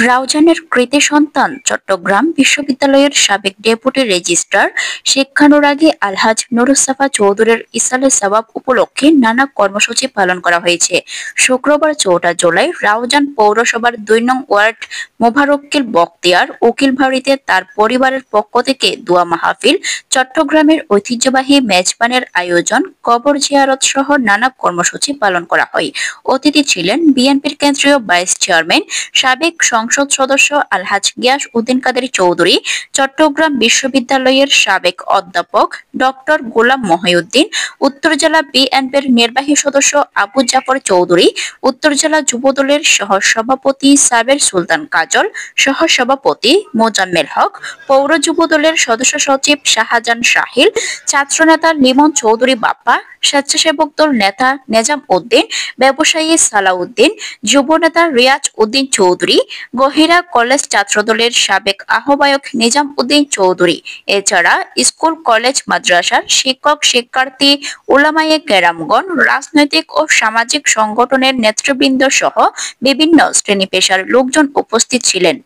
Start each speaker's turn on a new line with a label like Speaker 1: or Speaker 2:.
Speaker 1: রাউজানের কৃতি সন্তান চট্টগ্রাম বিশ্ববিদ্যালয়ের সাবেক ডেপুটি রেজিস্ট্রার শিক্ষানুরাগী আলহাজ নুরুন্নাফা চৌধুরীর ইসালে সওয়াব উপলক্ষে নানা কর্মসূচি পালন করা হয়েছে। শুক্রবার ৪ জুলাই রাউজান পৌরসভার ২ নং ওয়ার্ড মোবারক্কিল বখতিয়ার উকিল বাড়িতে তার পরিবারের পক্ষ থেকে দোয়া মাহফিল, চট্টগ্রামের ঐতিহ্যবাহী মেজবানের আয়োজন, কবর জিয়ারত সহ নানা কর্মসূচি পালন করা হয়। অতিথি ছিলেন বিএনপির কেন্দ্রীয় ভাইস চেয়ারম্যান সাবেক সংসদ সদস্য আলহাজ গিয়াস উদ্দিন কাদের চৌধুরী, চট্টগ্রাম বিশ্ববিদ্যালয়ের সাবেক অধ্যাপক ডক্টর গোলাম মহিউদ্দিন, উত্তর জেলা বিএনপির নির্বাহী সদস্য আবু জাফর চৌধুরী, উত্তর জেলা যুবদলের সহ সভাপতি সাবের সুলতান কাজল, সহ সভাপতি মোজাম্মেল হক, পৌর যুবদলের সদস্য সচিব শাহজাহান শাহিল, ছাত্রনেতা লিমন চৌধুরী বাপ্পা, স্বেচ্ছাসেবক দল নেতা নেজাম উদ্দিন, ব্যবসায়ী সালাউদ্দিন, যুব নেতা রিয়াজ উদ্দিন চৌধুরী, গহিরা কলেজ ছাত্রদলের সাবেক আহ্বায়ক নিজাম উদ্দিন চৌধুরী, এছাড়া স্কুল কলেজ মাদ্রাসার শিক্ষক শিক্ষার্থী, উলামায়ে কেরামগণ, রাজনৈতিক ও সামাজিক সংগঠনের নেতৃবৃন্দ সহ বিভিন্ন শ্রেণী পেশার লোকজন উপস্থিত ছিলেন।